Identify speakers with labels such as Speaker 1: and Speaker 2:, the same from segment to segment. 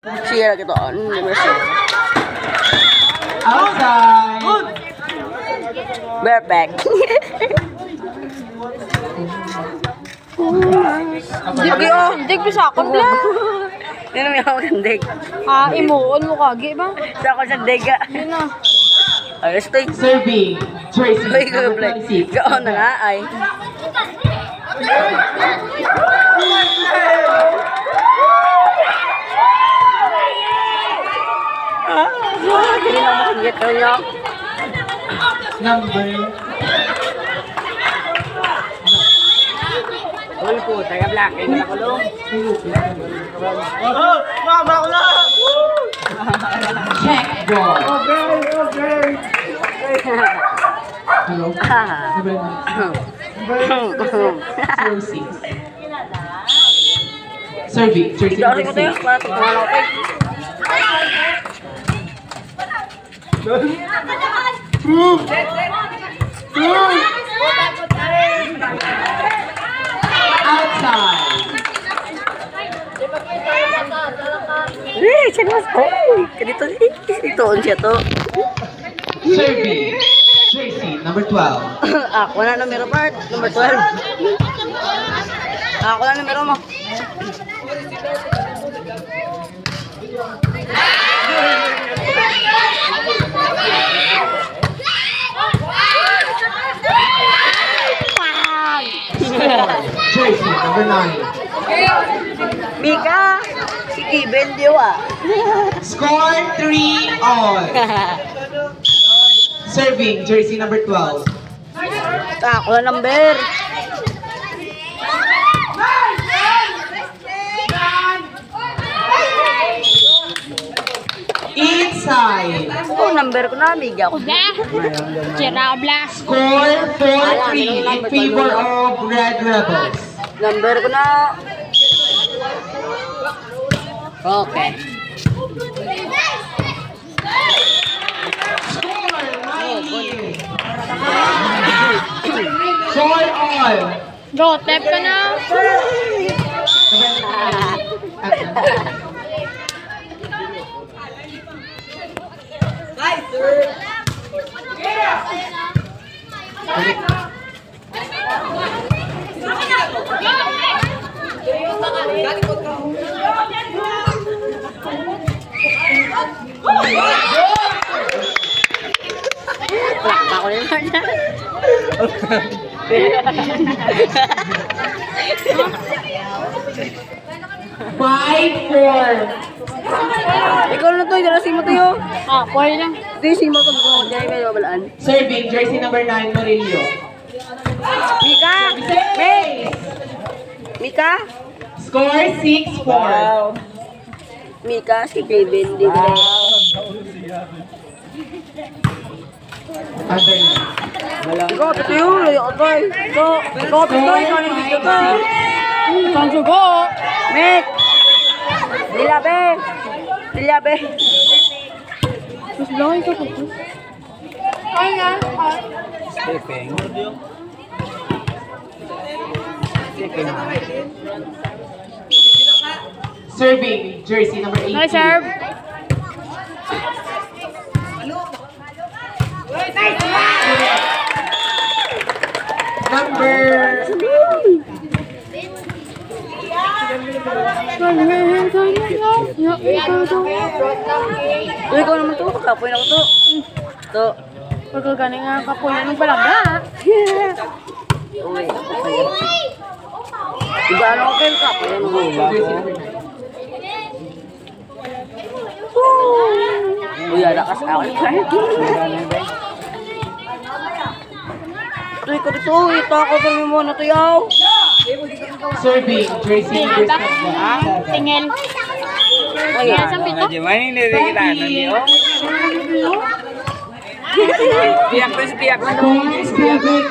Speaker 1: Sira gitu.
Speaker 2: Outside.
Speaker 1: Bareback.
Speaker 3: Dig bisa ako bla.
Speaker 1: Ini may ako kandig.
Speaker 3: Imuon mo kagi ba?
Speaker 1: Sa ako sa dega.
Speaker 3: Yun na.
Speaker 1: Ay, stay.
Speaker 2: Serving. Tracy.
Speaker 1: Ay,
Speaker 2: Number
Speaker 1: gablay.
Speaker 2: 26.
Speaker 1: Gaon na nga ay. Hindi na makikita ko niya.
Speaker 2: Number.
Speaker 1: Uy po, taga black. Ay, nakulong.
Speaker 2: Check ball. Hello. Number 06. Serving. Tracy
Speaker 1: Dari
Speaker 2: number
Speaker 1: ko tayo.
Speaker 2: 6.
Speaker 1: Para tutungan ako tayo.
Speaker 2: Outside.
Speaker 1: Siya naman. Ganito. Ito siya to.
Speaker 2: Serving. Tracy number 12.
Speaker 1: Ako na numero part. Number 12. Ako na numero mo.
Speaker 2: Tracy number 9.
Speaker 1: Mika, si Kiben Diwa.
Speaker 2: Score 3 all. Serving. Jersey number 12.
Speaker 1: Ako na number.
Speaker 2: Inside.
Speaker 1: Oh, number ko na, Mika. Ako
Speaker 3: Bla. Sira bla.
Speaker 2: Score 4-3 in favor of Red Rebels.
Speaker 1: Number ko na. Okay.
Speaker 2: Score 9. Score all.
Speaker 3: Go, tap ka na.
Speaker 1: Ako na naman.
Speaker 2: 5-4.
Speaker 1: Ikaw na to, dalasin mo to yun.
Speaker 3: Pwede lang.
Speaker 1: Dalasin mo to, dyan may babalaan.
Speaker 2: Serving. Jersey number 9, Murillo.
Speaker 1: Mika! May! Mika!
Speaker 2: Score 6-4.
Speaker 1: Mika, si Kiben Diwa.
Speaker 2: Under 9.
Speaker 1: Ikaw, ito yun. Layo ko to eh. Ikaw, ito. Ikaw na video to.
Speaker 3: Saan sugo?
Speaker 1: Mek! Dilabe! Dilabe!
Speaker 3: Mas lang ito po. Ay nga.
Speaker 2: Serving. Jersey number 18.
Speaker 3: Nice serve.
Speaker 2: Number
Speaker 1: Uy, ikaw naman to. Kapoy na ko to. To.
Speaker 3: Pagkagani nga kapunan ng palangga.
Speaker 1: Uy, okay. Iba ano ko kayo kapoy. Ano ko? Uy, ada ka sa akin. Ito, ikaw dito. Ito ako sa mo na to yaw.
Speaker 2: serving. Jersey number 7.
Speaker 3: Tingel.
Speaker 1: Ay,
Speaker 3: Kaya sa pito.
Speaker 2: Score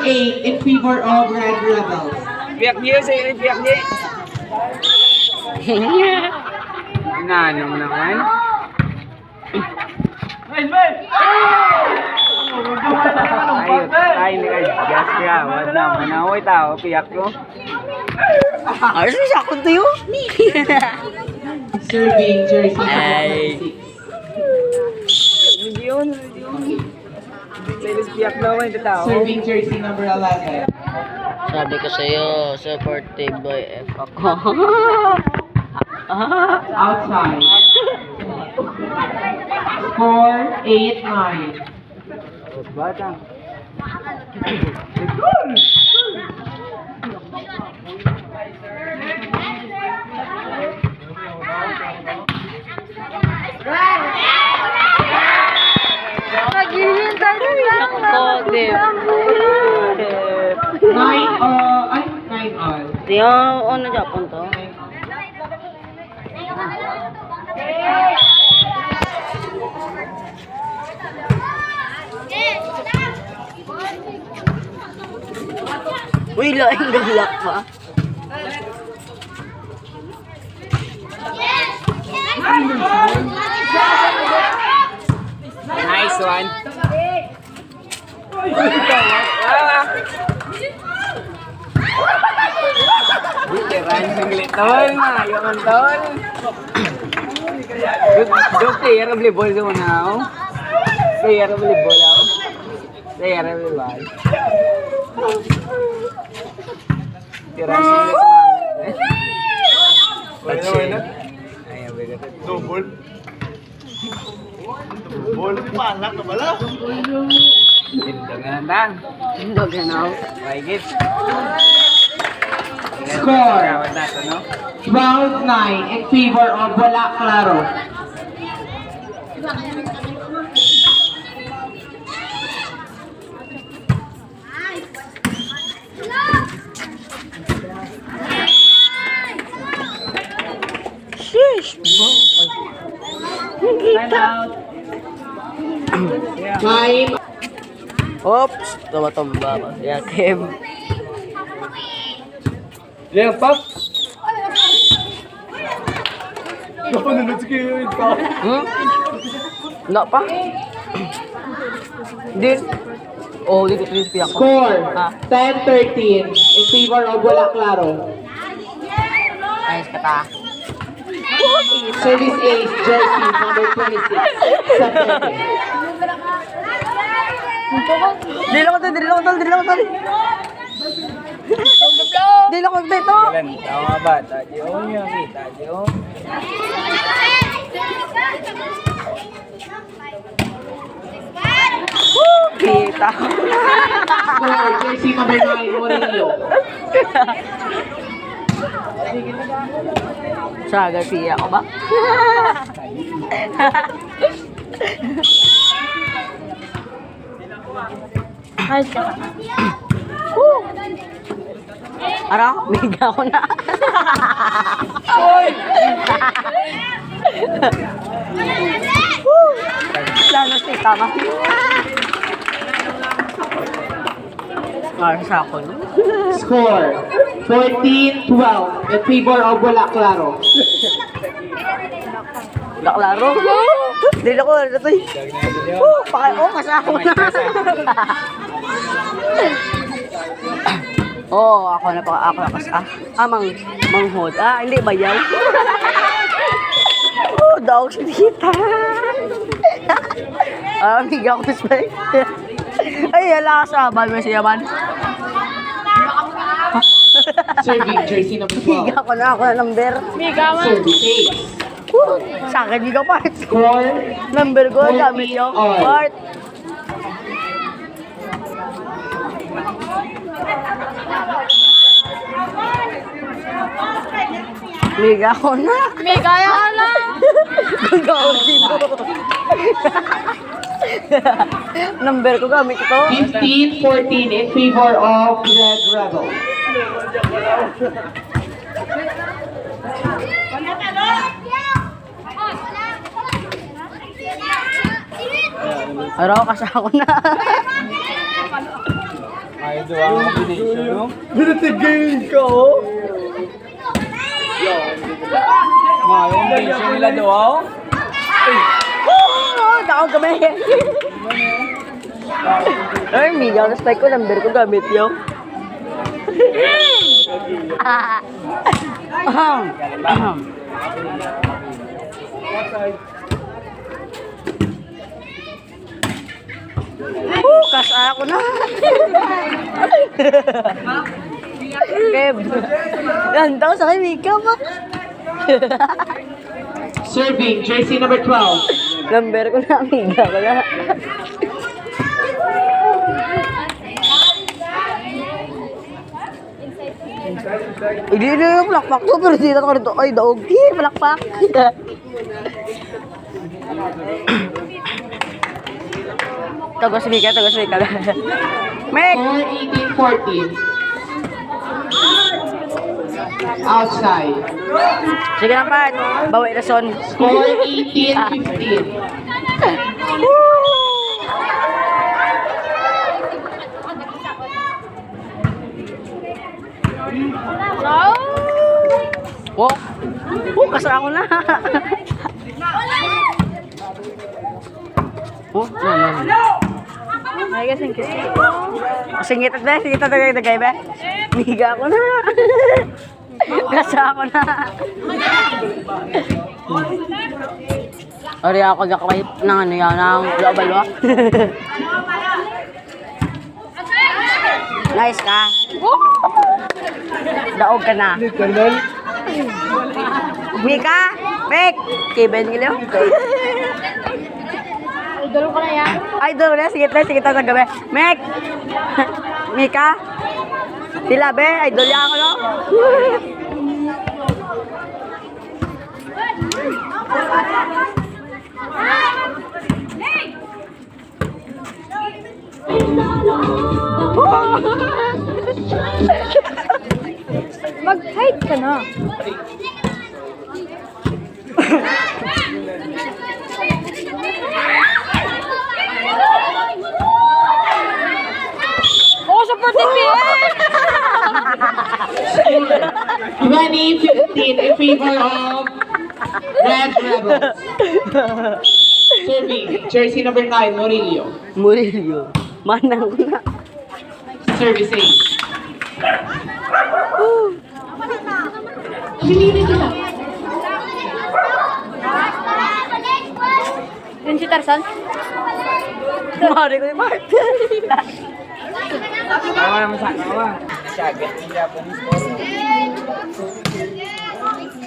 Speaker 2: 7-8 in favor of Red Rebels.
Speaker 4: Inaano mo naman? Ay, hindi ka gas kaya. Wala naman. Nahoy tao, piyak ko.
Speaker 1: Ayos na siya, kunti yun.
Speaker 2: Serving jersey number
Speaker 1: Ay.
Speaker 2: 26.
Speaker 4: Yun. Ladies biyak daw yung tao.
Speaker 2: Serving jersey number 11.
Speaker 1: Sabi ko sa'yo, supportive boy F ako.
Speaker 2: Outside. Score 8-9.
Speaker 4: Bata.
Speaker 3: Naghihintay na lang.
Speaker 1: Ako, Dip.
Speaker 2: 9 all.
Speaker 1: Di ako, ano Japon to? Uy, laing galak pa.
Speaker 4: Nice one. Kirain singlit tol. Ayaw man tol. Good player of volleyball ko now. Player of volleyball ako. Player of volleyball. Kirain singlit sa mga. Wala. Ayaw bigat.
Speaker 5: Double. Double di panak ka bala.
Speaker 4: Tindagan lang.
Speaker 1: Hindi ganaw.
Speaker 4: Maigit.
Speaker 2: Score.
Speaker 4: Gawin natin, no?
Speaker 2: 12-9 in favor of Wala Claro.
Speaker 1: Sheesh, bro.
Speaker 4: Time out.
Speaker 2: Time.
Speaker 1: Oops, tumatumba ba? Yakim.
Speaker 4: Yeah, pop. Napanunod si Kiyo ito.
Speaker 1: Wala pa? Din. Oh, dito crispy ako.
Speaker 2: Score
Speaker 1: Ah.
Speaker 2: 10-13 in favor of Wala Claro.
Speaker 1: Ayos ka ta.
Speaker 2: Service ace jersey number 26. Subjective.
Speaker 1: Dili ko to, dili ko to, dili ko to. Dili ko dito.
Speaker 4: Ilan? Tama ba? Tadyo niyo, tadyo.
Speaker 1: Kita.
Speaker 2: Score jersey number 9 Morillo.
Speaker 1: Saga siya ako ba?
Speaker 3: Ay, tsaka.
Speaker 1: Ara, biga ko na. Lalo si tama. Para sa ako, no?
Speaker 2: Score 14-12 in favor of Wala Claro.
Speaker 1: Naklaro. Dili ko, ito eh. Pakay, kasi ako na. Ako na kasi. Manghod. Hindi, bayaw. Daw siya dito. Amiga ko sa ay, hala ka sa may siyaman.
Speaker 2: Serving jersey number 12.
Speaker 1: Higa ko na number.
Speaker 3: Miga man.
Speaker 2: Service ace.
Speaker 1: Sa akin, hindi ka part.
Speaker 2: Score
Speaker 1: Number ko, gamit yung part. Miga ko na.
Speaker 3: Miga yan na.
Speaker 1: Gagawin dito. Number ko gamit ito.
Speaker 2: 15-14 in favor of Red Rebel.
Speaker 1: Araw kasi ako na.
Speaker 4: Ay, doon ang combination, no?
Speaker 5: Binatigayin ka, oh.
Speaker 4: Mga yung combination nila doon.
Speaker 1: Dako kami. Ay, miga ko na ko. Number ko gamit yung. Kas ako na. Kev. Yan daw sa akin, Mika ba?
Speaker 2: Serving, jersey number 12.
Speaker 1: Number ko na, Mika ko na. Hindi na yung palakpak to, pero dito ko rito. Ay, daog. Palakpak. Tagos Mika, tagos Mika. Mek!
Speaker 2: Score 18-14. Outside.
Speaker 1: Sige lang, Pat. Bawi na son.
Speaker 2: Score 18-15.
Speaker 1: Oh, kasa ako na. Oh, no. Ay, kasing kiss. Singit at ba? Singit at nagay ba? Miga ako na. Kasa ako na. Ari ako gakway ng ano yan, ng balwa. Nice ka. Daog ka na. Mika, Mek, Kevin giliw.
Speaker 3: Idol ko na yan.
Speaker 1: Idol na, sige tayo sa gabi. Mek, Mika, sila be, idol yan ako no?
Speaker 3: Mag-hide ka na. Oh, super TV!
Speaker 2: 20-15 in favor of Red Rebels. Serving, jersey number 9, Murillo.
Speaker 1: Murillo, manang ko na.
Speaker 2: Servicing.
Speaker 3: Yun si Tarzan?
Speaker 1: Mari ko yung Mark.
Speaker 4: Tawa naman sa kawa. Sagat ng Japanese boss.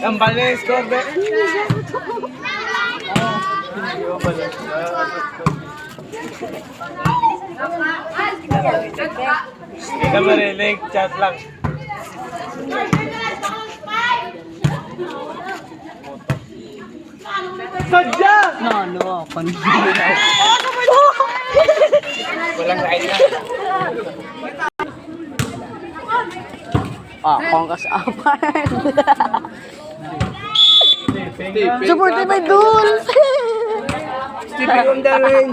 Speaker 4: Ang balik score ba? Hindi ka marinig, chat lang. Sadya!
Speaker 1: No,
Speaker 4: Walang lain na.
Speaker 1: kung kasapan. Supported by Dulce.
Speaker 4: Stephen on the ring.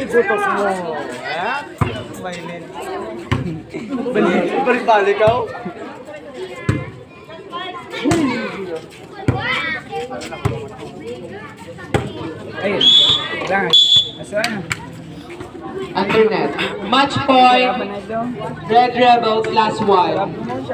Speaker 4: Ibutos mo. Ha? Mainin. Balik ka? Ayun. Lang. Nasaan?
Speaker 2: Internet. Match point. Red Rebels, last one.